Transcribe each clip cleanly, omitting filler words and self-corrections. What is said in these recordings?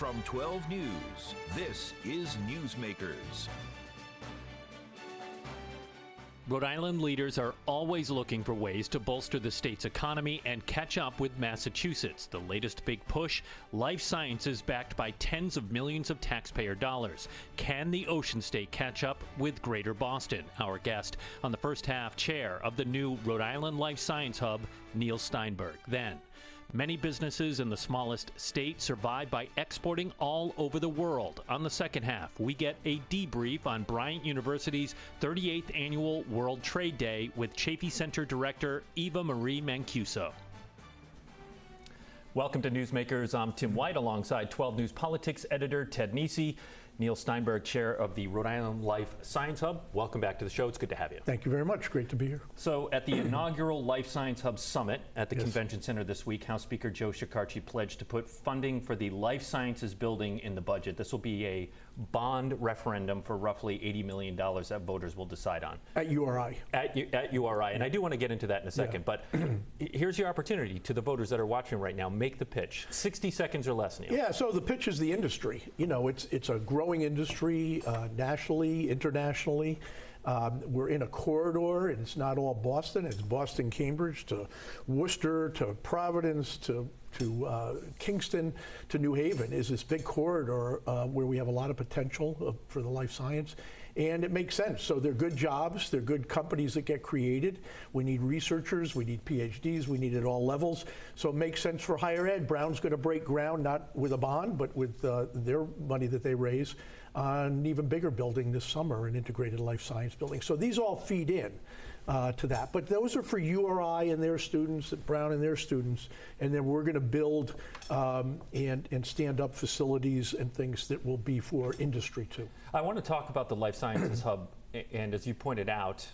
From 12 News, this is Newsmakers. Rhode Island leaders are always looking for ways to bolster the state's economy and catch up with Massachusetts. The latest big push, life sciences backed by tens of millions of taxpayer dollars. Can the Ocean State catch up with Greater Boston? Our guest on the first half, chair of the new Rhode Island Life Science Hub, Neil Steinberg. Then, many businesses in the smallest state survive by exporting all over the world. On the second half, we get a debrief on Bryant University's 38th Annual World Trade Day with Chafee Center Director Eva-Marie Mancuso. Welcome to Newsmakers. I'm Tim White alongside 12 News Politics editor Ted Nesi. Neil Steinberg, chair of the Rhode Island Life Science Hub. Welcome back to the show. It's good to have you. Thank you very much. Great to be here. So at the inaugural Life Science Hub Summit at the Convention Center this week, House Speaker Joe Shekarchi pledged to put funding for the life sciences building in the budget. This will be a bond referendum for roughly $80 million that voters will decide on. At URI. At URI. And I do want to get into that in a second, but here's your opportunity to the voters that are watching right now. Make the pitch. 60 seconds or less, Neil. Yeah, so the pitch is the industry. You know, it's a growing industry nationally, internationally. We're in a corridor, and it's not all Boston. It's Boston, Cambridge, to Worcester, to Providence, to Kingston, to New Haven is this big corridor where we have a lot of potential for the life science. And it makes sense. So they're good jobs. They're good companies that get created. We need researchers. We need PhDs. We need it at all levels. So it makes sense for higher ed. Brown's going to break ground, not with a bond, but with their money that they raise on an even bigger building this summer, an integrated life science building. So these all feed in to that. But those are for URI and their students, Brown and their students. And then we're going to build and stand up facilities and things that will be for industry too. I want to talk about the Life Sciences Hub. And as you pointed out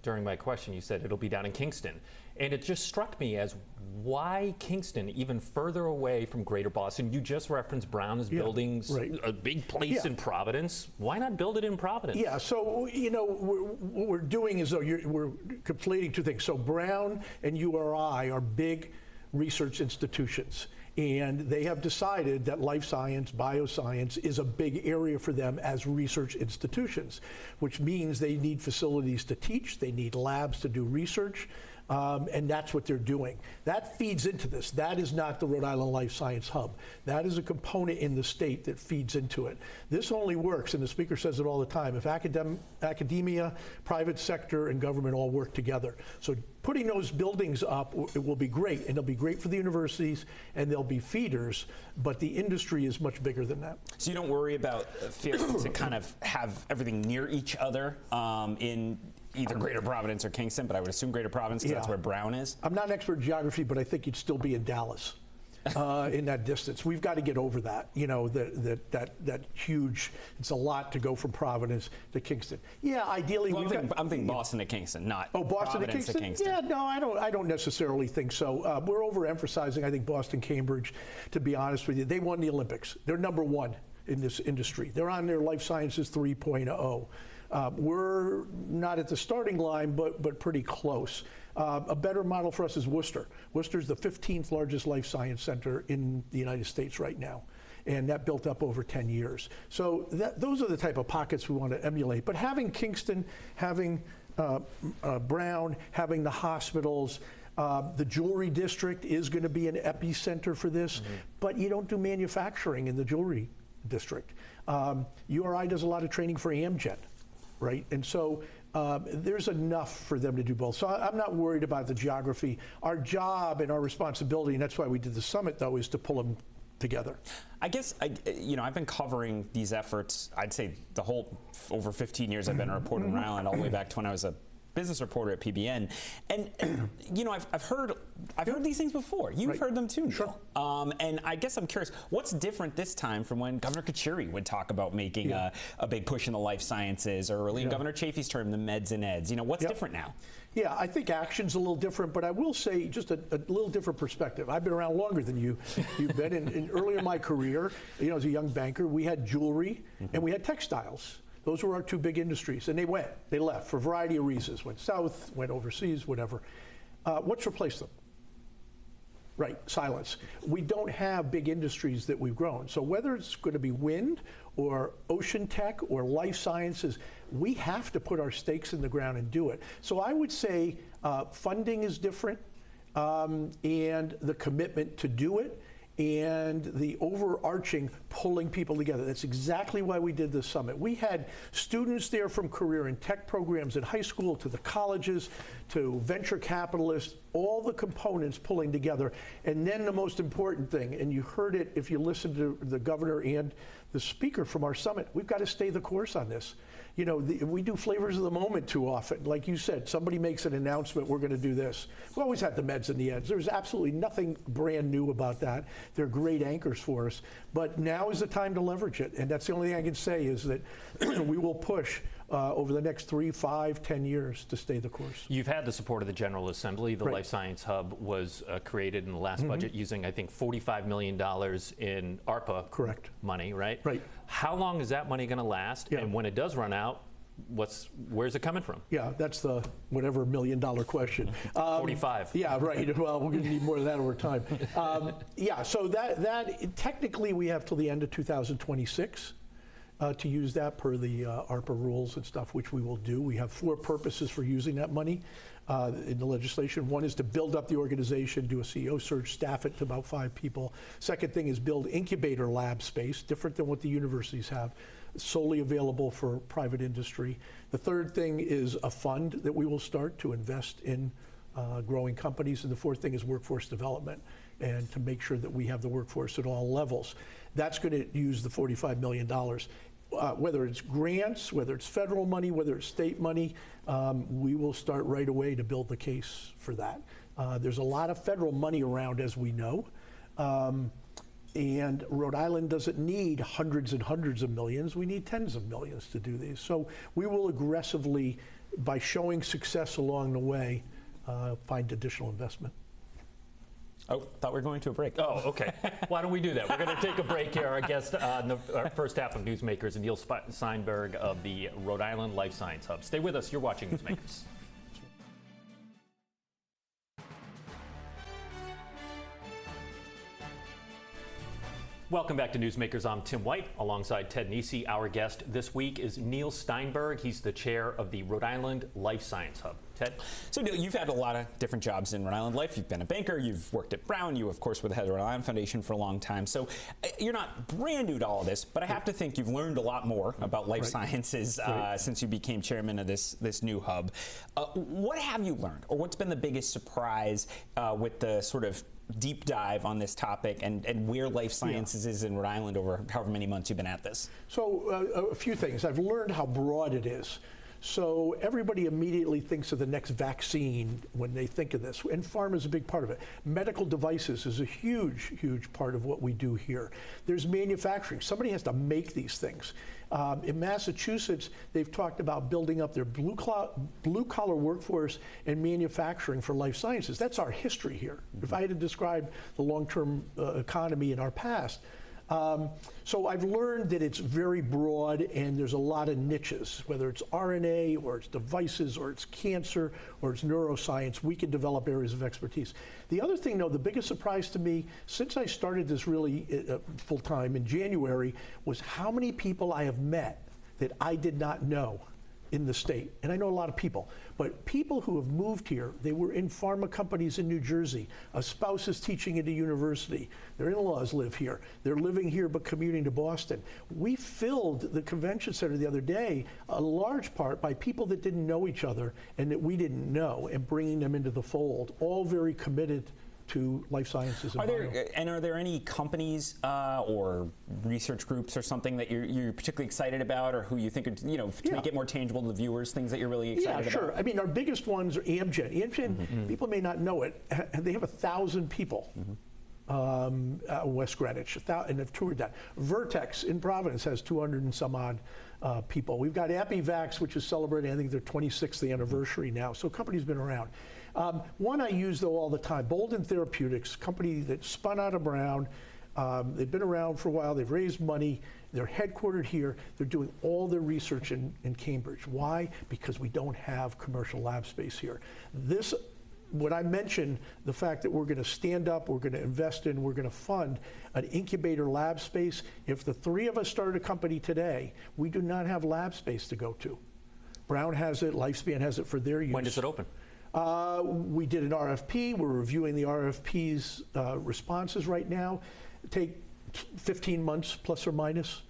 during my question, you said it'll be down in Kingston. And it just struck me as why Kingston, even further away from Greater Boston? You just referenced Brown is building a big place in Providence. Why not build it in Providence? Yeah, so, you know, what we're doing is we're conflating two things. So Brown and URI are big research institutions. And they have decided that life science, bioscience is a big area for them as research institutions, which means they need facilities to teach, they need labs to do research, and that's what they're doing. That feeds into this. That is not the Rhode Island Life Science Hub. That is a component in the state that feeds into it. This only works, and the speaker says it all the time, if academia, private sector, and government all work together. So putting those buildings up, it will be great, and it'll be great for the universities, and they'll be feeders, but the industry is much bigger than that. So you don't worry about failing to kind of have everything near each other in either Greater Providence or Kingston, but I would assume Greater Providence because that's where Brown is? I'm not an expert in geography, but I think you'd still be in Dallas. In that distance. We've got to get over that, you know, that huge, it's a lot to go from Providence to Kingston. Yeah, ideally I'm thinking Boston to Kingston, not Boston Providence to Kingston. Yeah, no, I don't necessarily think so. We're overemphasizing, I think, Boston, Cambridge, to be honest with you. They won the Olympics. They're number one in this industry. They're on their Life Sciences 3.0. We're not at the starting line, but pretty close. A better model for us is Worcester. Worcester is the 15th largest life science center in the United States right now, and that built up over 10 years. So those are the type of pockets we want to emulate. But having Kingston, having Brown, having the hospitals, the jewelry district is going to be an epicenter for this, but you don't do manufacturing in the jewelry district. URI does a lot of training for Amgen. Right, and so there's enough for them to do both. So I'm not worried about the geography. Our job and our responsibility, and that's why we did the summit, though, is to pull them together. I guess, you know, I've been covering these efforts, I'd say the whole, over 15 years I've been a reporter in Rhode Island, all the way back to when I was a business reporter at PBN, and you know, I've heard these things before. You've heard them too, Neil. Sure. And I guess I'm curious, what's different this time from when Governor Kachuri would talk about making a big push in the life sciences, or early in Governor Chafee's term, the meds and eds? You know, what's different now? Yeah, I think action's a little different, but I will say just a little different perspective. I've been around longer than you've been. In earlier in my career, you know, as a young banker, we had jewelry and we had textiles. Those were our two big industries, and they left for a variety of reasons. Went south, went overseas, whatever. What's replaced them? Right, silence. We don't have big industries that we've grown. So whether it's going to be wind or ocean tech or life sciences, we have to put our stakes in the ground and do it. So I would say funding is different, and the commitment to do it, and the overarching pulling people together. That's exactly why we did this summit. We had students there from career and tech programs at high school to the colleges to venture capitalists, all the components pulling together. And then the most important thing, and you heard it if you listened to the governor and the speaker from our summit, we've got to stay the course on this. You know, we do flavors of the moment too often. Like you said, somebody makes an announcement, we're going to do this. We always had the meds and the eds. There's absolutely nothing brand new about that. They're great anchors for us. But now is the time to leverage it. And that's the only thing I can say is that we will push over the next 3, 5, 10 years to stay the course. You've had the support of the General Assembly. The Life Science Hub was created in the last budget using, I think, $45 million in ARPA money, right? Right. How long is that money going to last? Yeah. And when it does run out, where's it coming from? Yeah, that's the whatever $1 million question. 45. Yeah, right. Well, we're going to need more of that over time. Yeah, so that technically we have till the end of 2026 to use that per the ARPA rules and stuff, which we will do. We have 4 purposes for using that money in the legislation. One is to build up the organization, do a CEO search, staff it to about 5 people. Second thing is build incubator lab space, different than what the universities have, solely available for private industry. The third thing is a fund that we will start to invest in growing companies. And the fourth thing is workforce development, and to make sure that we have the workforce at all levels. That's going to use the $45 million. Whether it's grants, whether it's federal money, whether it's state money, we will start right away to build the case for that. There's a lot of federal money around, as we know, and Rhode Island doesn't need hundreds and hundreds of millions. We need tens of millions to do these. So we will aggressively, by showing success along the way, find additional investment. Oh, thought we were going to a break. Oh, okay. Why don't we do that? We're going to take a break here. Our guest in the first half of Newsmakers, Neil Steinberg of the Rhode Island Life Science Hub. Stay with us. You're watching Newsmakers. Welcome back to Newsmakers. I'm Tim White alongside Ted Nesi. Our guest this week is Neil Steinberg. He's the chair of the Rhode Island Life Science Hub. Ted? So Neil, you've had a lot of different jobs in Rhode Island life. You've been a banker, you've worked at Brown, you of course were the head of the Rhode Island Foundation for a long time. So you're not brand new to all of this, but I have to think you've learned a lot more about life sciences since you became chairman of this new hub. What have you learned, or what's been the biggest surprise with the sort of deep dive on this topic and where life sciences is in Rhode Island over however many months you've been at this? So a few things. I've learned how broad it is. So everybody immediately thinks of the next vaccine when they think of this, and pharma is a big part of it. Medical devices is a huge, huge part of what we do here. There's manufacturing. Somebody has to make these things. In Massachusetts, they've talked about building up their blue-collar workforce and manufacturing for life sciences. That's our history here. If I had to describe the long-term economy in our past, so I've learned that it's very broad and there's a lot of niches, whether it's RNA or it's devices or it's cancer or it's neuroscience, we can develop areas of expertise. The other thing, though, the biggest surprise to me since I started this really full-time in January was how many people I have met that I did not know in the state. And I know a lot of people, but people who have moved here, they were in pharma companies in New Jersey. A spouse is teaching at a university. Their in-laws live here. They're living here but commuting to Boston. We filled the convention center the other day, a large part by people that didn't know each other and that we didn't know, and bringing them into the fold, all very committed to life sciences. Are there any companies or research groups or something that you're particularly excited about, or who you think, to make it more tangible to the viewers, things that you're really excited about? Yeah, sure. I mean, our biggest ones are Amgen. Amgen, people may not know it, they have 1,000 people. West Greenwich, and have toured that. Vertex in Providence has 200 and some odd people. We've got Apivax, which is celebrating, I think, their 26th anniversary now. So company's been around. One I use, though, all the time, Bolden Therapeutics, company that spun out of Brown. They've been around for a while. They've raised money. They're headquartered here. They're doing all their research in Cambridge. Why? Because we don't have commercial lab space here. This when I mentioned the fact that we're going to stand up, we're going to invest in, we're going to fund an incubator lab space, if the three of us started a company today, we do not have lab space to go to. Brown has it, Lifespan has it for their use. When does it open? We did an RFP. We're reviewing the RFP's responses right now. Take 15 months plus or minus.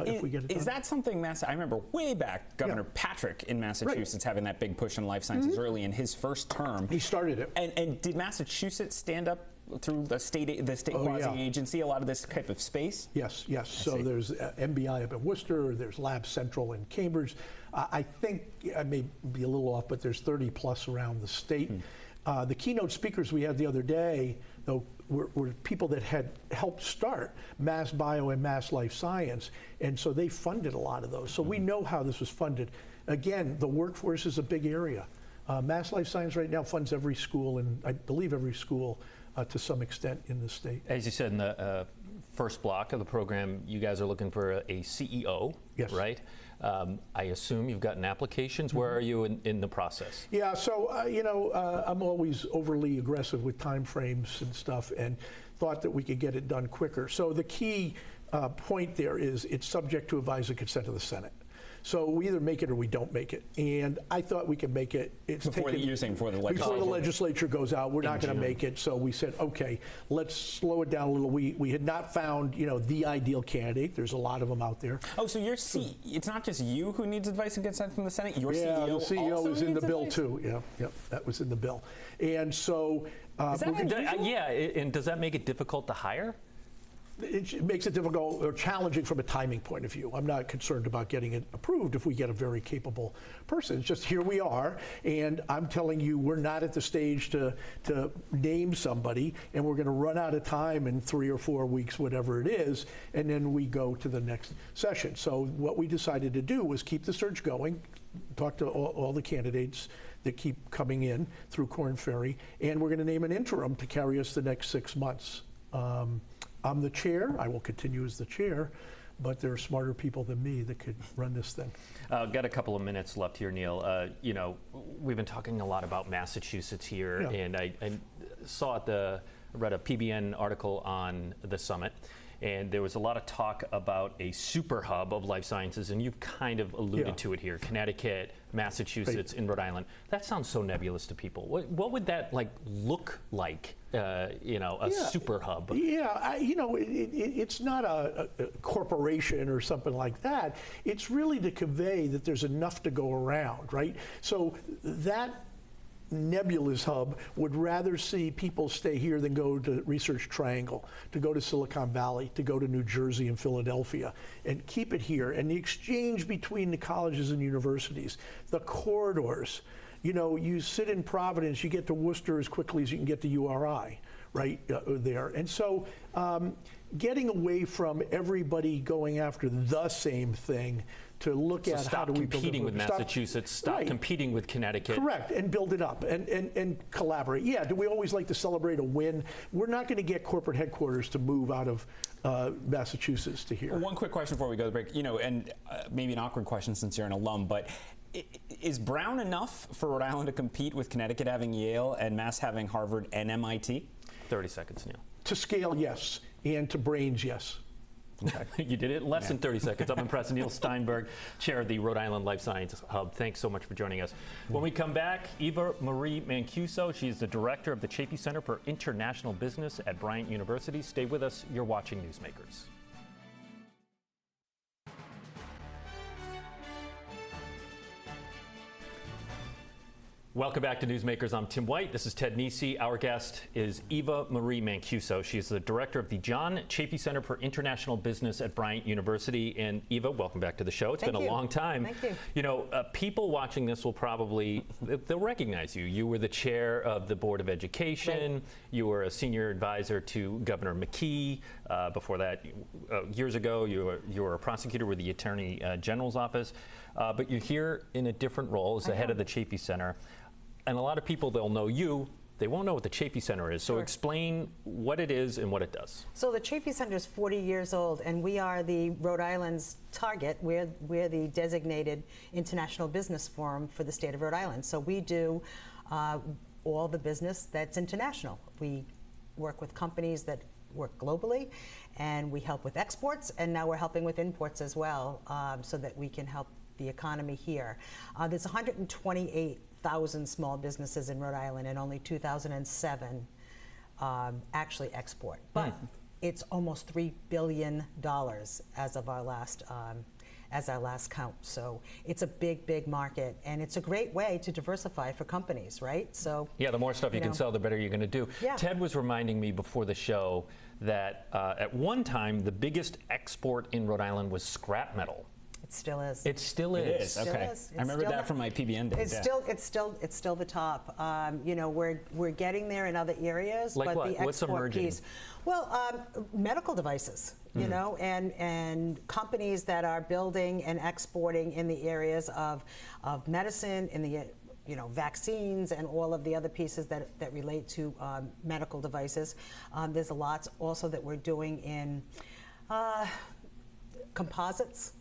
If we get it done. Is that something I remember way back, Governor Patrick in Massachusetts having that big push in life sciences early in his first term. He started it. And did Massachusetts stand up through the state quasi-agency a lot of this type of space? Yes. So there's MBI up in Worcester, there's Lab Central in Cambridge. I think, I may be a little off, but there's 30 plus around the state. The keynote speakers we had the other day, though, were people that had helped start Mass Bio and Mass Life Science, and so they funded a lot of those. So we know how this was funded. Again, the workforce is a big area. Mass Life Science right now funds every school, and I believe every school to some extent in the state. As you said in the first block of the program, you guys are looking for a CEO, yes. Right? I assume you've gotten applications. Where are you in the process? Yeah, so I'm always overly aggressive with time frames and stuff, and thought that we could get it done quicker. So the key point there is it's subject to advisory consent of the Senate. So we either make it or we don't make it. And I thought we could make it. Before the legislature goes out, we're not going to make it. So we said, okay, let's slow it down a little. We had not found, the ideal candidate. There's a lot of them out there. Oh, so it's not just you who needs advice and consent from the Senate? Your CEO the CEO also is in the bill advice? too. Yeah, that was in the bill. And so, is that unusual? And does that make it difficult to hire? It makes it difficult or challenging from a timing point of view. I'm not concerned about getting it approved if we get a very capable person. It's just here we are, and I'm telling you we're not at the stage to name somebody, and we're going to run out of time in 3 or 4 weeks, whatever it is, and then we go to the next session. So what we decided to do was keep the search going, talk to all the candidates that keep coming in through Korn Ferry, and we're going to name an interim to carry us the next 6 months. I'm the chair. I will continue as the chair, but there are smarter people than me that could run this thing. Got a couple of minutes left here, Neil. We've been talking a lot about Massachusetts here, and I read a PBN article on the summit, and there was a lot of talk about a super hub of life sciences, and you've kind of alluded to it here: Connecticut, Massachusetts, and Rhode Island. That sounds so nebulous to people. What would that look like? A super hub. Yeah, it's not a corporation or something like that. It's really to convey that there's enough to go around, right? So that nebulous hub would rather see people stay here than go to Research Triangle, to go to Silicon Valley, to go to New Jersey and Philadelphia, and keep it here. And the exchange between the colleges and universities, the corridors. You sit in Providence, you get to Worcester as quickly as you can get to URI, right there. And so getting away from everybody going after the same thing to look at how do we competing with Massachusetts, stop competing with Connecticut. Correct, and build it up and collaborate. Yeah, do we always like to celebrate a win? We're not going to get corporate headquarters to move out of Massachusetts to here. One quick question before we go to break, and maybe an awkward question since you're an alum, but is Brown enough for Rhode Island to compete with Connecticut having Yale and Mass having Harvard and MIT? 30 seconds, Neil. To scale, yes, and to brains, yes. Okay. You did it in less than 30 seconds. I'm impressed. Neil Steinberg, chair of the Rhode Island Life Science Hub. Thanks so much for joining us. When we come back, Eva-Marie Mancuso, she's the director of the Chafee Center for International Business at Bryant University. Stay with us. You're watching Newsmakers. Welcome back to Newsmakers. I'm Tim White. This is Ted Nesi. Our guest is Eva-Marie Mancuso. She's the director of the John Chafee Center for International Business at Bryant University. And Eva, welcome back to the show. It's been a long time. Thank you. People watching this will probably, they'll recognize you. You were the chair of the Board of Education. Right. You were a senior advisor to Governor McKee. Before that, years ago, you were a prosecutor with the Attorney General's office. But you're here in a different role as the head of the Chafee Center. And a lot of people, they'll know you. They won't know what the Chafee Center is. So explain what it is and what it does. So the Chafee Center is 40 years old, and we are the Rhode Island's target. We're the designated international business forum for the state of Rhode Island. So we do all the business that's international. We work with companies that work globally, and we help with exports, and now we're helping with imports as well, so that we can help the economy here. There's 128,000 small businesses in Rhode Island, and only 2007 actually export. But it's almost $3 billion as of our last count. So it's a big, big market, and it's a great way to diversify for companies, right? So yeah, the more stuff you can sell, the better you're going to do. Yeah. Ted was reminding me before the show that at one time the biggest export in Rhode Island was scrap metal. it still is. It still is. It is. Still Okay. is. I remember It's still that from my PBN days. It's still the top. You know, we're getting there in other areas, Like but what? the export What's emerging? piece. Well, medical devices. You know, and companies that are building and exporting in the areas of medicine, in the vaccines and all of the other pieces that relate to medical devices. There's a lot also that we're doing in composites.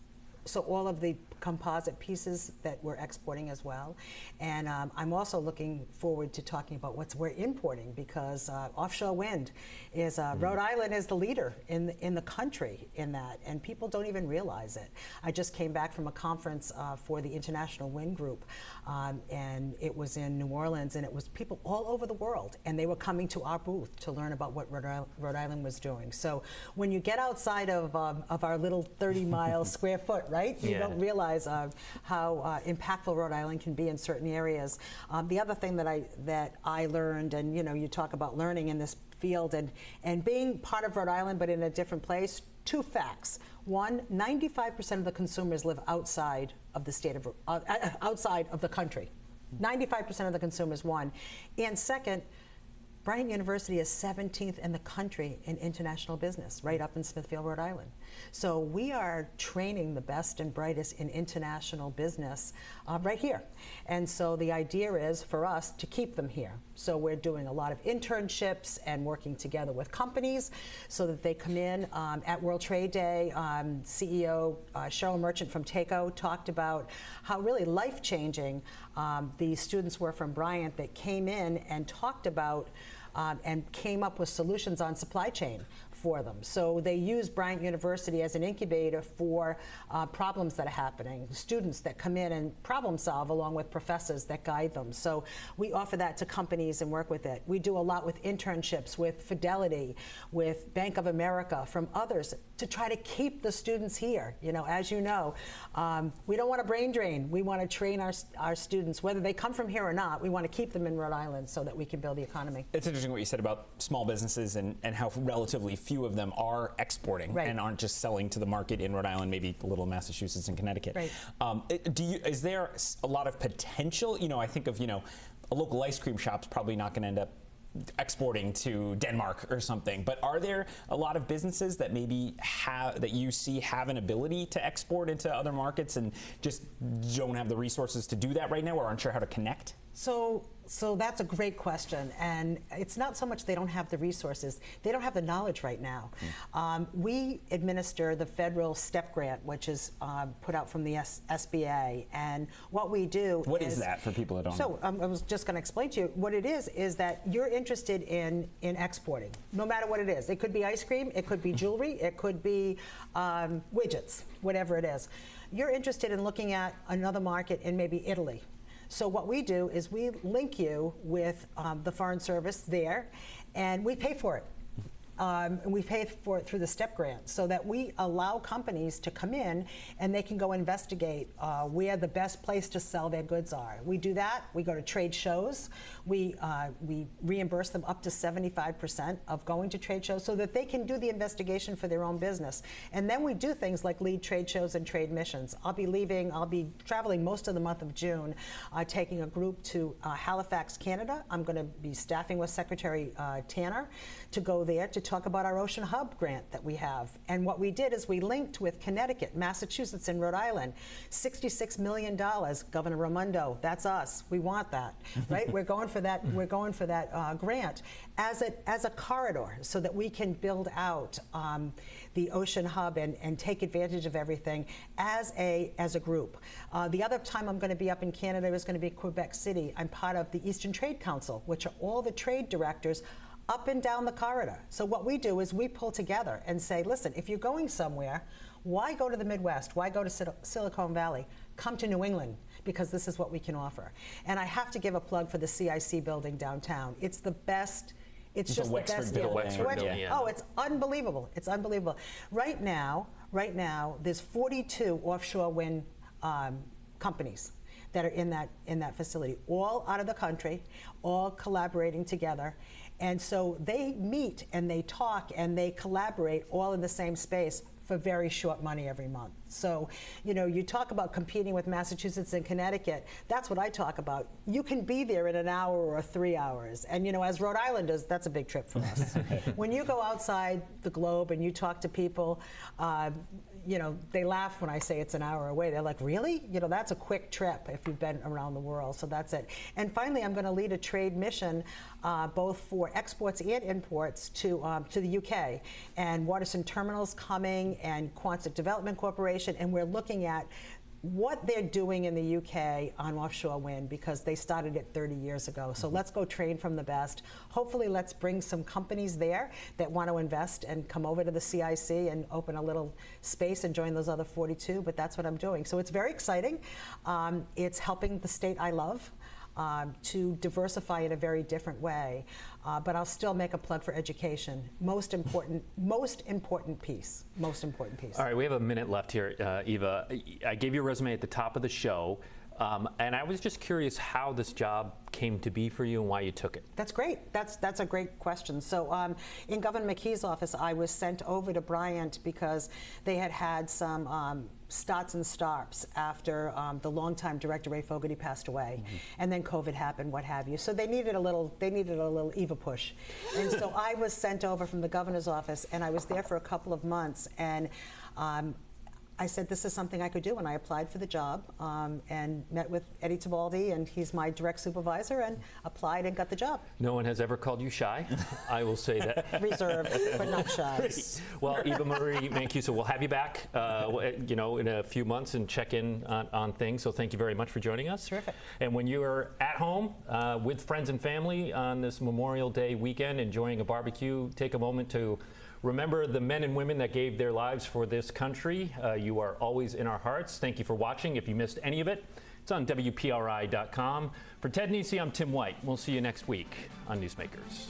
So all of the composite pieces that we're exporting as well. And I'm also looking forward to talking about what we're importing, because offshore wind is, Rhode Island is the leader in the country in that, and people don't even realize it. I just came back from a conference for the International Wind Group, and it was in New Orleans, and it was people all over the world, and they were coming to our booth to learn about what Rhode Island was doing. So when you get outside of our little 30-mile square foot, right? You don't realize how impactful Rhode Island can be in certain areas. The other thing that I learned, and you talk about learning in this field and being part of Rhode Island but in a different place, two facts. One, 95% of the consumers live outside of the state of outside of the country. 95% of the consumers, one. And second, Bryant University is 17th in the country in international business, right up in Smithfield, Rhode Island. So we are training the best and brightest in international business right here. And so the idea is for us to keep them here. So we're doing a lot of internships and working together with companies so that they come in. At World Trade Day, CEO Cheryl Merchant from TACO talked about how really life-changing the students were from Bryant that came in and talked about and came up with solutions on supply chain for them. So they use Bryant University as an incubator for problems that are happening, students that come in and problem solve along with professors that guide them. So we offer that to companies and work with it. We do a lot with internships, with Fidelity, with Bank of America, from others, to try to keep the students here. As you know, we don't want a brain drain. We want to train our students, whether they come from here or not. We want to keep them in Rhode Island so that we can build the economy. It's interesting what you said about small businesses and how relatively few of them are exporting and aren't just selling to the market in Rhode Island, maybe a little Massachusetts and Connecticut. Right. Is there a lot of potential? I think of, a local ice cream shop's probably not going to end up exporting to Denmark or something, but are there a lot of businesses that maybe have an ability to export into other markets and just don't have the resources to do that right now, or aren't sure how to connect? So that's a great question, and it's not so much they don't have the resources, they don't have the knowledge right now. We administer the federal STEP grant, which is put out from the SBA, and what we do What is that for people that don't know? So I was just going to explain to you what it is that you're interested in exporting, no matter what it is. It could be ice cream, it could be jewelry, it could be widgets, whatever it is. You're interested in looking at another market in maybe Italy. So what we do is we link you with the Foreign Service there, and we pay for it. And we pay for it through the STEP grant, so that we allow companies to come in and they can go investigate where the best place to sell their goods are. We do that. We go to trade shows. We reimburse them up to 75% of going to trade shows so that they can do the investigation for their own business. And then we do things like lead trade shows and trade missions. I'll be traveling most of the month of June, taking a group to Halifax, Canada. I'm going to be staffing with Secretary Tanner to go there to talk about our Ocean Hub grant that we have. And what we did is we linked with Connecticut, Massachusetts, and Rhode Island. $66 million, Governor Raimondo, that's us. We want that, right? We're going for that. We're going for that grant as a corridor so that we can build out the Ocean Hub and take advantage of everything as a group. The other time I'm going to be up in Canada is going to be Quebec City. I'm part of the Eastern Trade Council, which are all the trade directors up and down the corridor. So what we do is we pull together and say, listen, if you're going somewhere, why go to the Midwest? Why go to Silicon Valley? Come to New England, because this is what we can offer. And I have to give a plug for the CIC building downtown. It's the best. It's just the best. Oh, it's unbelievable. It's unbelievable. Right now, there's 42 offshore wind companies that are in that facility, all out of the country, all collaborating together. And so they meet and they talk and they collaborate all in the same space for very short money every month. So, you know, you talk about competing with Massachusetts and Connecticut. That's what I talk about. You can be there in an hour or 3 hours. And, you know, as Rhode Islanders, that's a big trip for us. When you go outside the globe and you talk to people, you know, they laugh when I say it's an hour away. They're like, really? You know, that's a quick trip if you've been around the world. So that's it. And finally, I'm going to lead a trade mission both for exports and imports to the UK. And Waterson Terminal's coming, and Quonset Development Corporation, and we're looking at what they're doing in the UK on offshore wind, because they started it 30 years ago. So let's go train from the best. Hopefully let's bring some companies there that want to invest and come over to the CIC and open a little space and join those other 42, but that's what I'm doing. So it's very exciting. It's helping the state I love to diversify in a very different way. But I'll still make a plug for education. Most important piece. All right, we have a minute left here, Eva. I gave you a resume at the top of the show, and I was just curious how this job came to be for you and why you took it. That's great. That's a great question. So in Governor McKee's office, I was sent over to Bryant because they had some starts and stops after the longtime director Ray Fogarty passed away, and then COVID happened, what have you. So they needed a little Eva push, and so I was sent over from the governor's office, and I was there for a couple of months, and I said this is something I could do, and I applied for the job and met with Eddie Tibaldi, and he's my direct supervisor, and applied and got the job. No one has ever called you shy. I will say that. Reserved, but not shy. Well, Eva-Marie Mancuso, we'll have you back, you know, in a few months and check in on things. So thank you very much for joining us. Terrific. And when you are at home with friends and family on this Memorial Day weekend, enjoying a barbecue, take a moment to remember the men and women that gave their lives for this country. You are always in our hearts. Thank you for watching. If you missed any of it, it's on WPRI.com. For Ted Nesi, I'm Tim White. We'll see you next week on Newsmakers.